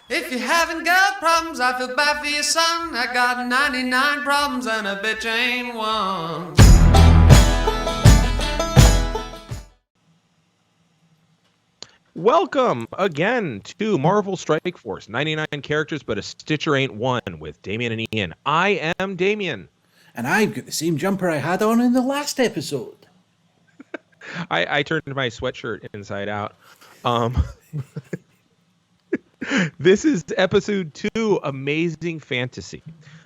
If you haven't got problems, I feel bad for your son. I got 99 problems and a bitch ain't one. Welcome again to Marvel Strike Force. 99 characters, but a Stitcher ain't one with Damian and Iain. I am Damian. And I've got the same jumper I had on in the last episode. I turned my sweatshirt inside out. This is episode 2, Amazing Fantasy.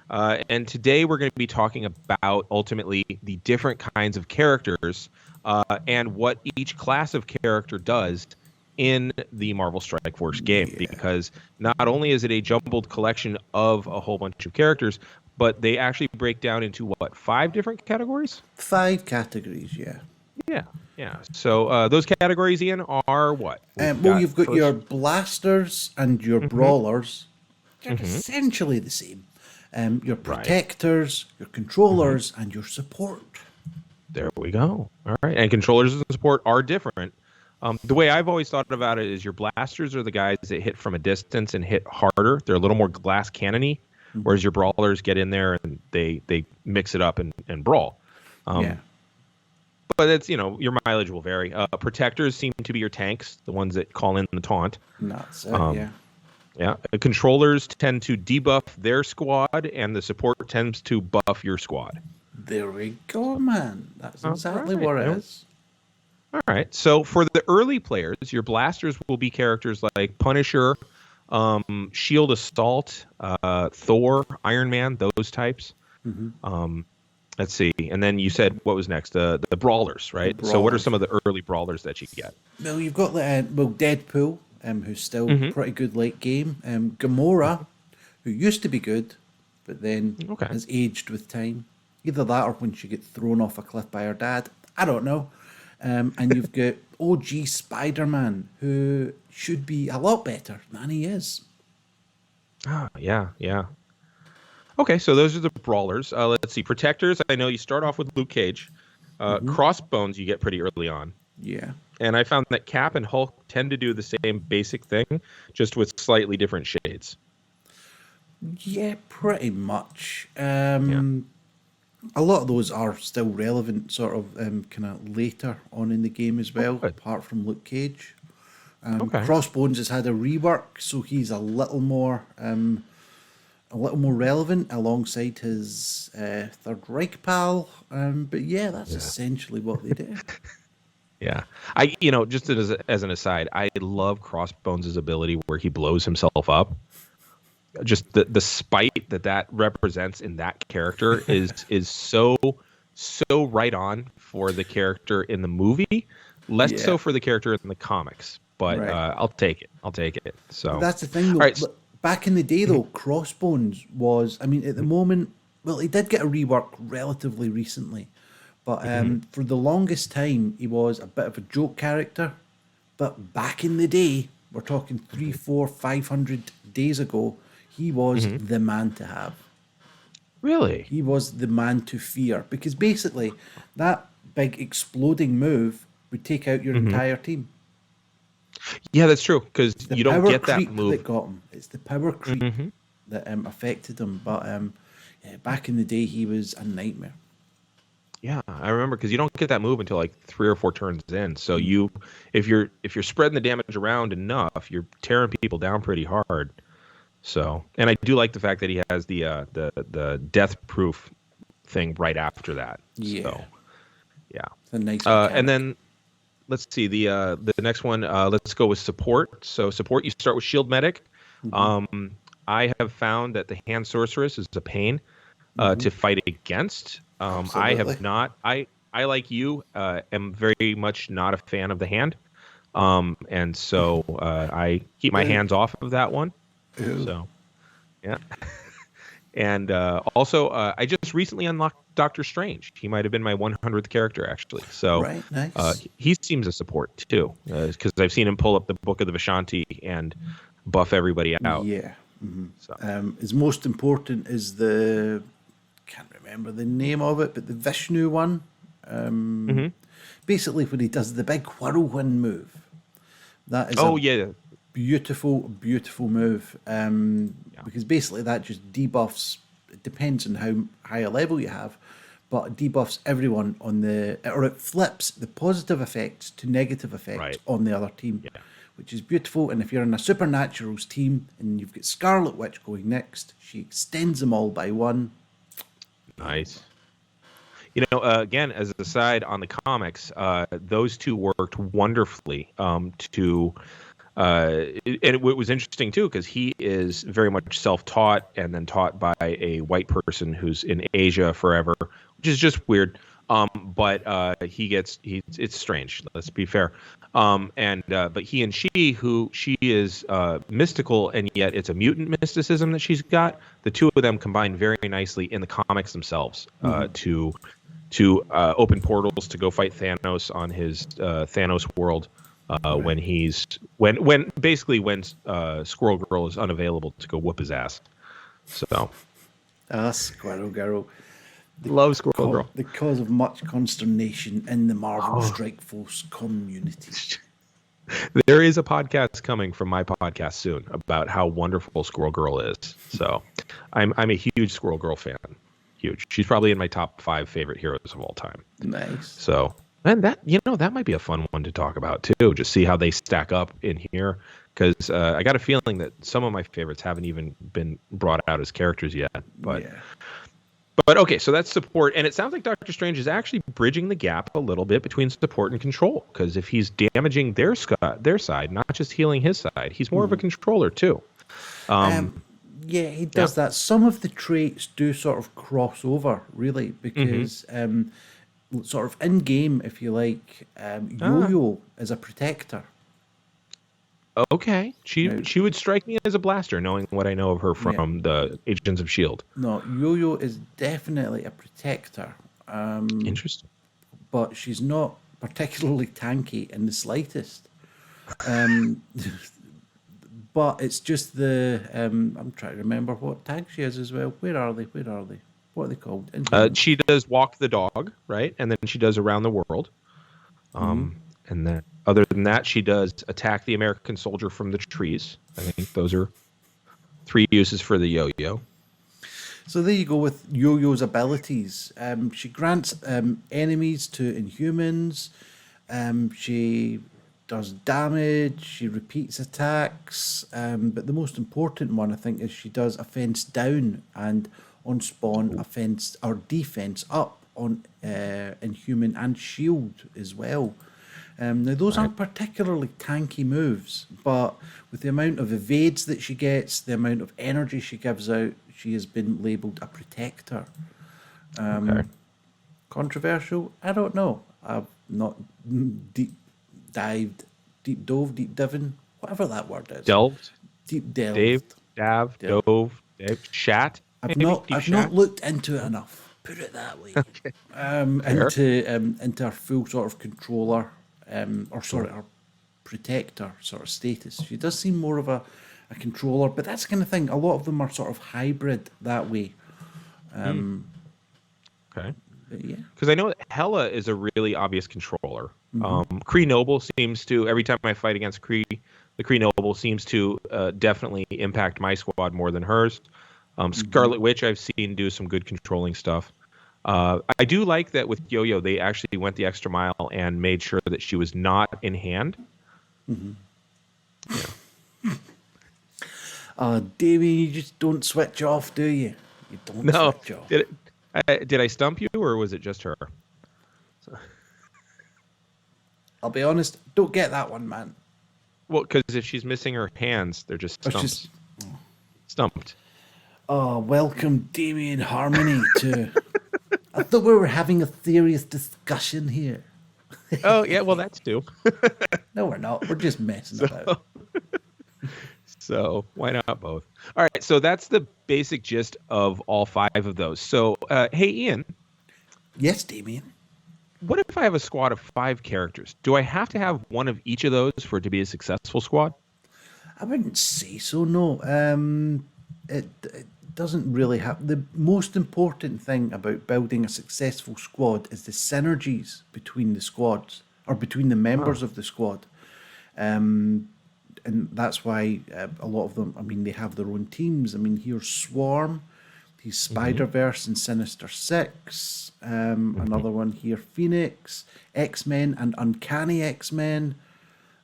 And today we're going to be talking about ultimately the different kinds of characters and what each class of character does in the Marvel Strike Force game. Yeah. Because not only is it a jumbled collection of a whole bunch of characters, but they actually break down into what, 5 different categories? 5 categories, yeah. Yeah. So those categories, Iain, are what? You've got your blasters and your brawlers. They're essentially the same. Your protectors, your controllers, and your support. There we go. All right. And controllers and support are different. The way I've always thought about it is your blasters are the guys that hit from a distance and hit harder. They're a little more glass cannon-y, whereas your brawlers get in there and they mix it up and brawl. But it's, your mileage will vary. Protectors seem to be your tanks, the ones that call in the taunt. That's it, Yeah. Controllers tend to debuff their squad, and the support tends to buff your squad. There we go, man. That's exactly what it is. All right. So for the early players, your blasters will be characters like Punisher, Shield Assault, Thor, Iron Man, those types. Let's see. And then you said, what was next? The brawlers, right? So what are some of the early brawlers that you get? Well, you've got Deadpool, who's still pretty good late game. Gamora, who used to be good, but then has aged with time. Either that or when she gets thrown off a cliff by her dad. I don't know. And you've got OG Spider-Man, who should be a lot better than he is. Yeah. Okay, so those are the brawlers. Let's see. Protectors, I know you start off with Luke Cage. Crossbones you get pretty early on. Yeah. And I found that Cap and Hulk tend to do the same basic thing, just with slightly different shades. Yeah, pretty much. A lot of those are still relevant, sort of kind of later on in the game as well, apart from Luke Cage. Crossbones has had a rework, so he's a little more relevant alongside his Third Reich pal. But yeah, that's essentially what they do. Yeah. Just as an aside, I love Crossbones' ability where he blows himself up. Just the spite that represents in that character is so right on for the character in the movie, less so for the character in the comics. But I'll take it. So that's the thing, though. Right. Back in the day, though, Crossbones was, at the moment, well, he did get a rework relatively recently, but for the longest time, he was a bit of a joke character. But back in the day, we're talking 300, 400, 500 days ago, he was the man to have. Really? He was the man to fear, because basically that big exploding move would take out your entire team. Yeah, that's true, because you don't get that move. That got him. It's the power creep that affected him. But back in the day, he was a nightmare. Yeah, I remember, because you don't get that move until like 3 or 4 turns in. So if you're spreading the damage around enough, you're tearing people down pretty hard. So, and I do like the fact that he has the death proof thing right after that. Yeah. So, yeah. It's a nice and then let's see the next one. Let's go with support. So support, you start with Shield Medic. I have found that the Hand Sorceress is a pain to fight against. I have not. I like you am very much not a fan of the hand, and so I keep my hands off of that one. Ew. So, yeah. And also, I just recently unlocked Doctor Strange. He might have been my 100th character, actually. So nice. He seems a support, too, because I've seen him pull up the Book of the Vishanti and buff everybody out. Yeah. So. His most important is can't remember the name of it, but the Vishnu one. Basically, when he does the big whirlwind move. That is beautiful move. Because basically that just debuffs. It depends on how high a level you have, but it debuffs everyone or it flips the positive effects to negative effects on the other team, which is beautiful. And if you're in a Supernaturals team and you've got Scarlet Witch going next, she extends them all by 1. Nice. Again, as a side on the comics, those two worked wonderfully and it was interesting too because he is very much self-taught and then taught by a white person who's in Asia forever, which is just weird. But it's strange. Let's be fair. But he and she is mystical, and yet it's a mutant mysticism that she's got. The two of them combine very nicely in the comics themselves to open portals to go fight Thanos on his Thanos world. When Squirrel Girl is unavailable to go whoop his ass. So, Squirrel Girl. Love Squirrel Girl. The cause of much consternation in the Marvel Strike Force community. There is a podcast coming from my podcast soon about how wonderful Squirrel Girl is. So, I'm a huge Squirrel Girl fan. Huge. She's probably in my top 5 favorite heroes of all time. Nice. So. And that might be a fun one to talk about too. Just see how they stack up in here, because I got a feeling that some of my favorites haven't even been brought out as characters yet. But okay, so that's support, and it sounds like Doctor Strange is actually bridging the gap a little bit between support and control. Because if he's damaging their side, not just healing his side, he's more of a controller too. He does that. Some of the traits do sort of cross over, really, because. Sort of in game, if you like, Yo-Yo is a protector. Okay, she would strike me as a blaster, knowing what I know of her from the Agents of S.H.I.E.L.D. No, Yo-Yo is definitely a protector. Interesting, but she's not particularly tanky in the slightest. But it's just I'm trying to remember what tag she is as well. Where are they? What are they called? She does Walk the Dog, right? And then she does Around the World. And then other than that, she does Attack the American Soldier from the Trees. I think those are 3 uses for the yo-yo. So there you go with Yo-Yo's abilities. She grants enemies to Inhumans. She does damage. She repeats attacks. But the most important one, I think, is she does offense down and on spawn offense or defense up on Inhuman and Shield as well. Now those aren't particularly tanky moves, but with the amount of evades that she gets, the amount of energy she gives out, she has been labelled a protector. Controversial? I don't know. I've not deep diving, whatever that word is. Delved? Deep delved. Dove, shat? I've not looked into it enough. Put it that way. Okay. Into her full sort of controller, her protector sort of status. She does seem more of a controller, but that's the kind of thing. A lot of them are sort of hybrid that way. Okay. Yeah. Because I know that Hela is a really obvious controller. Kree Noble seems to, every time I fight against Kree, the Kree Noble seems to definitely impact my squad more than hers. Scarlet Witch I've seen do some good controlling stuff. I do like that with Yo-Yo, they actually went the extra mile and made sure that she was not in hand. Damian, you just don't switch off, do you? You don't switch off. Did I stump you, or was it just her? I'll be honest, don't get that one, man. Well, because if she's missing her hands, they're just stumped. Oh, welcome, Damian Harmony, to... I thought we were having a serious discussion here. Oh, yeah, well, that's too. No, we're not. We're just messing about. So why not both? All right, so that's the basic gist of all 5 of those. So, hey, Iain. Yes, Damian. What if I have a squad of 5 characters? Do I have to have one of each of those for it to be a successful squad? I wouldn't say so, no. It doesn't really have... The most important thing about building a successful squad is the synergies between the squads, or between the members of the squad. and that's why a lot of them, I mean, they have their own teams. I mean, here's Swarm, he's Spider-Verse and Sinister Six. Another one here, Phoenix, X-Men and Uncanny X-Men.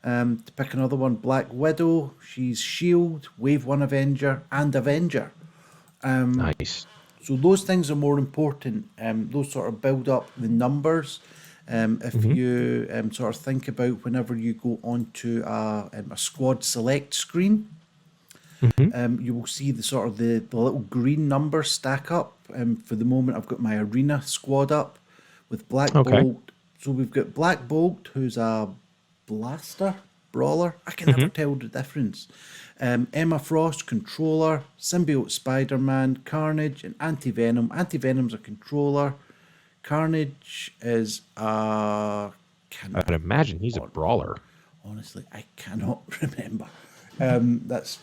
To pick another one, Black Widow, she's Shield, Wave 1 Avenger, and Avenger. Nice. So those things are more important. Those sort of build up the numbers. If you sort of think about whenever you go onto a squad select screen, you will see the sort of the little green numbers stack up. For the moment, I've got my arena squad up with Black Bolt. So we've got Black Bolt, who's a blaster, brawler. I can never tell the difference. Emma Frost, controller. Symbiote Spider-Man, Carnage, and Anti-Venom. Anti-Venom's a controller. Carnage is a... I'd imagine he's a brawler. Honestly, I cannot remember. That's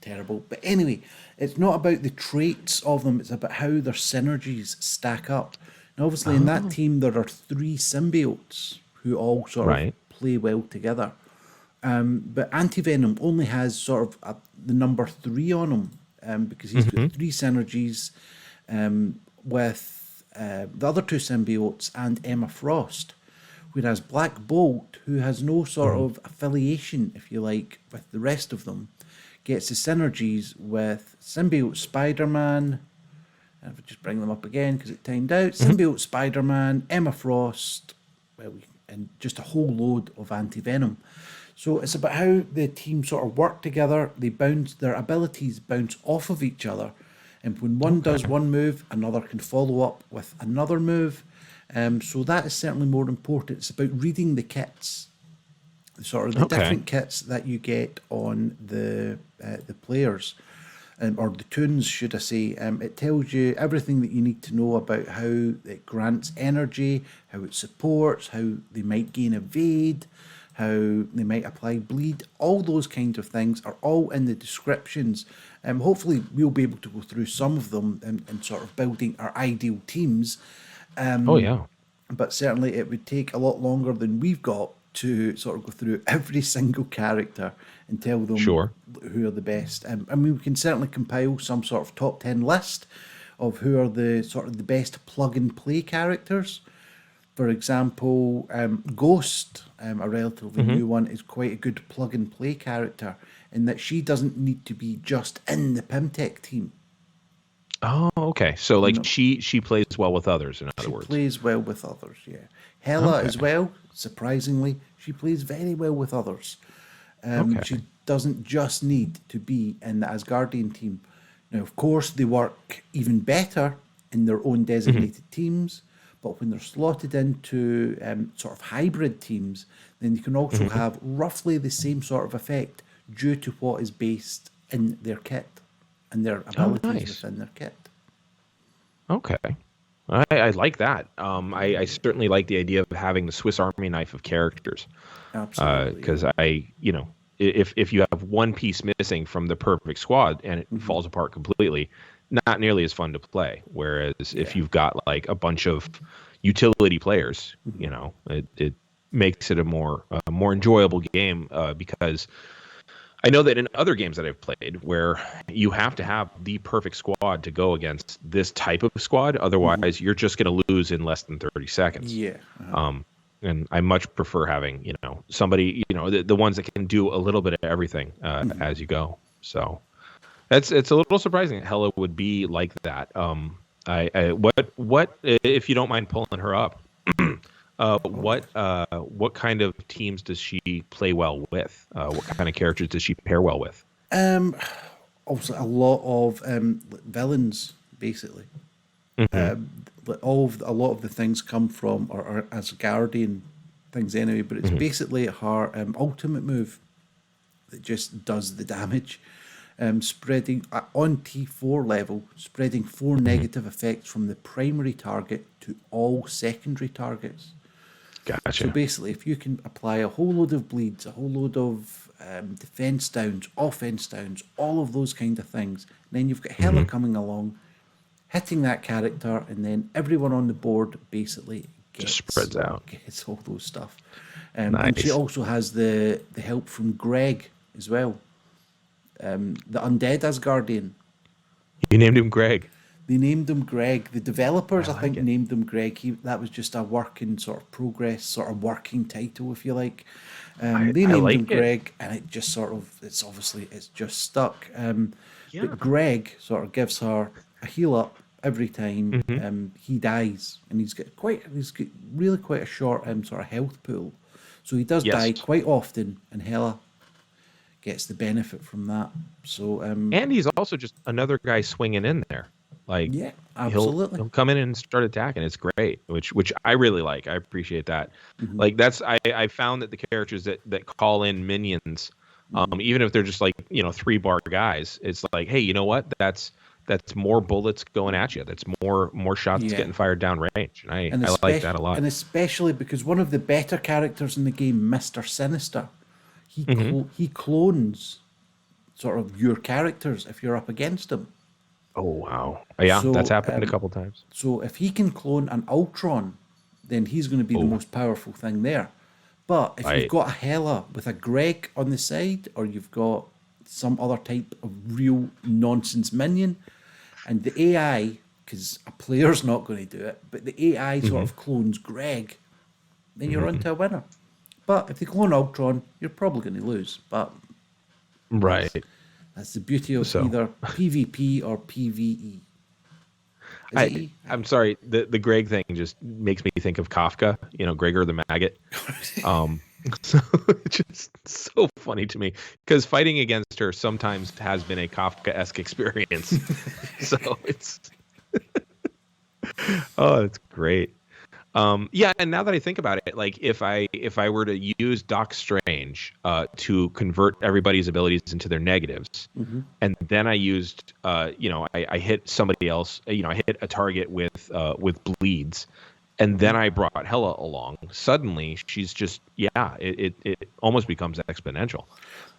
terrible. But anyway, it's not about the traits of them. It's about how their synergies stack up. And obviously, in that team, there are 3 symbiotes who all sort of play well together. But Anti-Venom only has sort of the number 3 on him because he's got 3 synergies with the other 2 symbiotes and Emma Frost. Whereas Black Bolt, who has no sort of affiliation, if you like, with the rest of them, gets the synergies with Symbiote Spider-Man. And if I just bring them up again because it timed out. Symbiote Spider-Man, Emma Frost, and just a whole load of Anti-Venom. So it's about how the team sort of work together. They bounce, their abilities bounce off of each other. And when one does one move, another can follow up with another move. So that is certainly more important. It's about reading the kits, sort of the different kits that you get on the players, or the tunes, should I say. It tells you everything that you need to know about how it grants energy, how it supports, how they might gain evade, how they might apply bleed. All those kinds of things are all in the descriptions. Hopefully we'll be able to go through some of them and sort of building our ideal teams. But certainly it would take a lot longer than we've got to sort of go through every single character and tell them who are the best. I mean, we can certainly compile some sort of top 10 list of who are the sort of the best plug and play characters. For example, Ghost, a relatively new one, is quite a good plug and play character in that she doesn't need to be just in the Pimtech team. Oh, okay. So like she plays well with others, in other words. She plays well with others, yeah. Hela as well, surprisingly, she plays very well with others. She doesn't just need to be in the Asgardian team. Now, of course, they work even better in their own designated teams, but when they're slotted into sort of hybrid teams, then you can also have roughly the same sort of effect due to what is based in their kit and their abilities within their kit. Okay. I like that. I certainly like the idea of having the Swiss Army knife of characters. Absolutely. Because if you have one piece missing from the perfect squad and it falls apart completely, not nearly as fun to play. Whereas if you've got like a bunch of utility players, it makes it a more enjoyable game because I know that in other games that I've played where you have to have the perfect squad to go against this type of squad. Otherwise, you're just going to lose in less than 30 seconds. Yeah. And I much prefer having, somebody, the ones that can do a little bit of everything as you go. So it's a little surprising that Hela would be like that. What if you don't mind pulling her up? What kind of teams does she play well with? What kind of characters does she pair well with? Also a lot of villains, basically. A lot of the things come from or Asgardian things anyway, but it's basically her ultimate move that just does the damage. Spreading on T4 level, spreading 4 negative effects from the primary target to all secondary targets. Gotcha. So basically, if you can apply a whole load of bleeds, a whole load of defense downs, offense downs, all of those kind of things, then you've got Hela coming along, hitting that character, and then everyone on the board basically just spreads out, gets all those stuff. And she also has the help from Greg as well. The Undead Asgardian. You named him Greg. They named him Greg. The developers, I think, it. named him Greg. That was just a working sort of progress, sort of working title, if you like. They named him Greg, and it just sort of, it's just stuck. But Greg sort of gives her a heal up every time he dies, and he's got really quite a short sort of health pool, so he does die quite often, and Hela gets the benefit from that. So and he's also just another guy swinging in there. Like, yeah, absolutely. He'll come in and start attacking. It's great, which I really like. I appreciate that. Like I found that the characters that call in minions, even if they're just like 3-bar guys, it's like, hey, you know what? That's more bullets going at you. That's more shots getting fired down range. And I like that a lot. And especially because one of the better characters in the game, Mr. Sinister, he clones sort of your characters if you're up against him. Oh, wow. Yeah, so, that's happened a couple times. So if he can clone an Ultron, then he's going to be the most powerful thing there. But if you've got a Hela with a Greg on the side, or you've got some other type of real nonsense minion, and the AI, because a player's not going to do it, but the AI sort of clones Greg, then you're onto a winner. But if they clone Ultron, you're probably going to lose. But right. That's the beauty of either PvP or PvE. I'm sorry, the Greg thing just makes me think of Kafka, Gregor the Maggot. So it's just so funny to me because fighting against her sometimes has been a Kafka-esque experience. So it's it's great. And now that I think about it, like if I were to use Doc Strange to convert everybody's abilities into their negatives, and then I used I hit somebody else, I hit a target with bleeds, and then I brought Hela along. Suddenly, she's just it almost becomes exponential.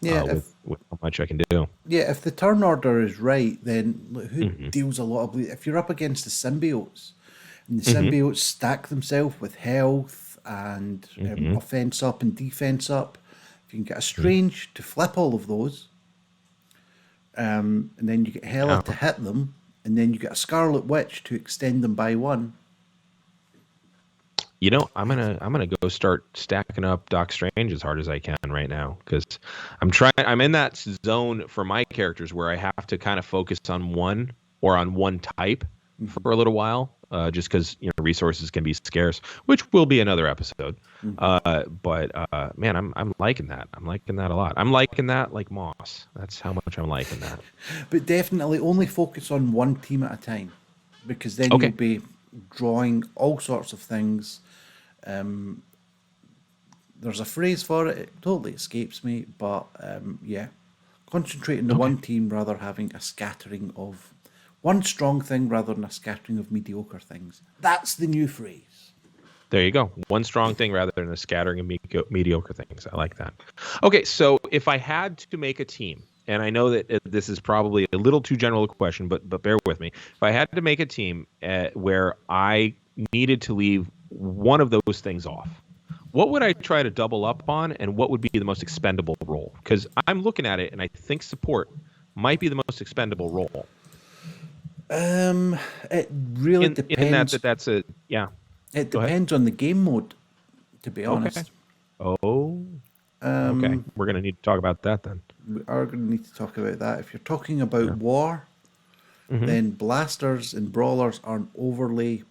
Yeah, with how much I can do. Yeah, if the turn order is right, then who deals a lot of bleed? If you're up against the symbiotes. And the symbiotes stack themselves with health and offense up and defense up. If you can get a Strange to flip all of those, and then you get Hela to hit them, and then you get a Scarlet Witch to extend them by one. I'm gonna go start stacking up Doc Strange as hard as I can right now because I'm in that zone for my characters where I have to kind of focus on one type for a little while. Just because resources can be scarce, which will be another episode. But man, I'm liking that. I'm liking that a lot. I'm liking that like moss. That's how much I'm liking that. But definitely only focus on one team at a time, because then you'll be drawing all sorts of things. There's a phrase for it. It totally escapes me, but concentrate on the one team rather having a scattering of. One strong thing rather than a scattering of mediocre things. That's the new phrase. There you go. One strong thing rather than a scattering of mediocre things. I like that. Okay, so if I had to make a team, and I know that this is probably a little too general a question, but bear with me. If I had to make a team where I needed to leave one of those things off, what would I try to double up on, and what would be the most expendable role? Because I'm looking at it, and I think support might be the most expendable role. It really depends. In that's a It depends on the game mode, to be honest. Oh. Okay. We're gonna need to talk about that then. We are going to need to talk about that. If you're talking about war, then blasters and brawlers aren't overly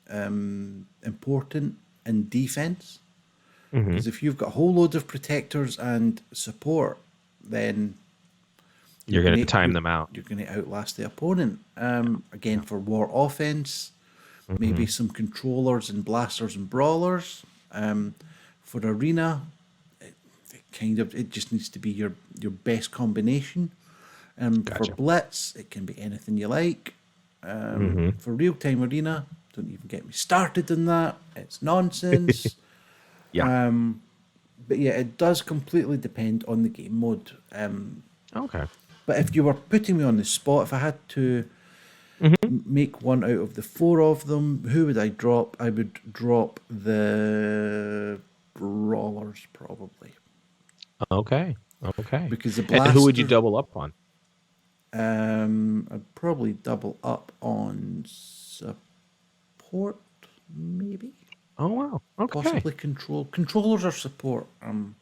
important in defense. Because if you've got a whole load of protectors and support, then you're going to time them out. You're going to outlast the opponent. Again, for war offense, maybe some controllers and blasters and brawlers. For arena, it just needs to be your best combination. For blitz, it can be anything you like. For real-time arena, don't even get me started on that. It's nonsense. But yeah, it does completely depend on the game mode. Okay. But if you were putting me on the spot, if I had to make one out of the four of them, who would I drop? I would drop the brawlers, probably. Okay. Okay. Because the And blaster. who would you double up on? I'd probably double up on support, maybe. Oh wow. Okay. Possibly controllers or support. I'd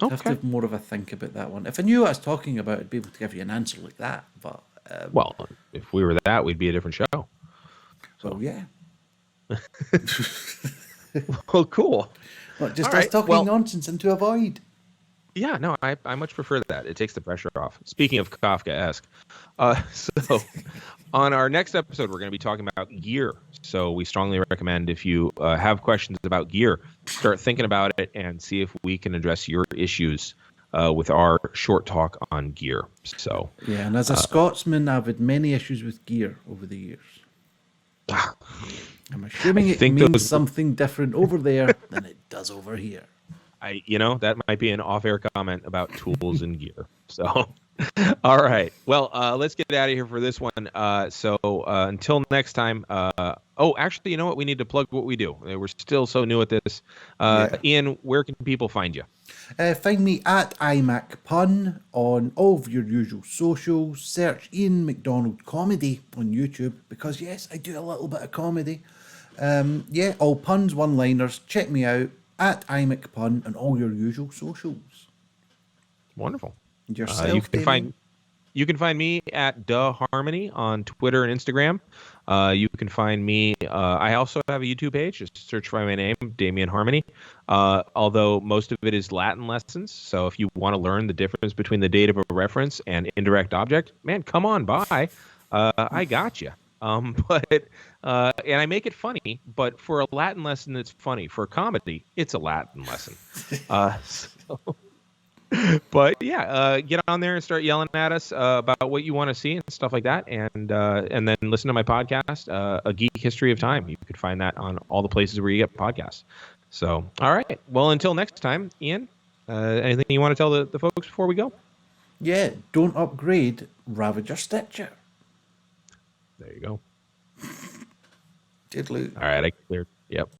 have to Okay. have more of a think about that one. If I knew what I was talking about, I'd be able to give you an answer like that. But Well, if we were that, we'd be a different show. well, yeah. Well, cool. Not just All us right, talking well- nonsense into a void. Yeah, no, I much prefer that. It takes the pressure off. Speaking of Kafka-esque, so on our next episode, we're going to be talking about gear. So we strongly recommend if you have questions about gear, start thinking about it and see if we can address your issues with our short talk on gear. So Yeah, and as a Scotsman, I've had many issues with gear over the years. I'm assuming it means something different over there than it does over here. that might be an off-air comment about tools and gear. So, all right. Well, let's get out of here for this one. So until next time. Actually, you know what? We need to plug what we do. We're still so new at this. Iain, where can people find you? Find me at iMacPun on all of your usual socials. Search Iain MacDonald Comedy on YouTube because, yes, I do a little bit of comedy. All puns, one-liners. Check me out at iMacPun on all your usual socials. Wonderful. And yourself, you can find me at Harmony on Twitter and Instagram. You can find me. I also have a YouTube page. Just search for my name, Damian Harmony. Although most of it is Latin lessons. So if you want to learn the difference between the date of a reference and indirect object, man, come on by. I got you. And I make it funny, but for a Latin lesson, it's funny. For a comedy, it's a Latin lesson. But yeah, get on there and start yelling at us about what you want to see and stuff like that, and then listen to my podcast, A Geek History of Time. You could find that on all the places where you get podcasts. So, all right. Well, until next time, Iain, anything you want to tell the folks before we go? Yeah, don't upgrade, Ravager Stitcher. There you go. Diddly. All right, I cleared. Yep.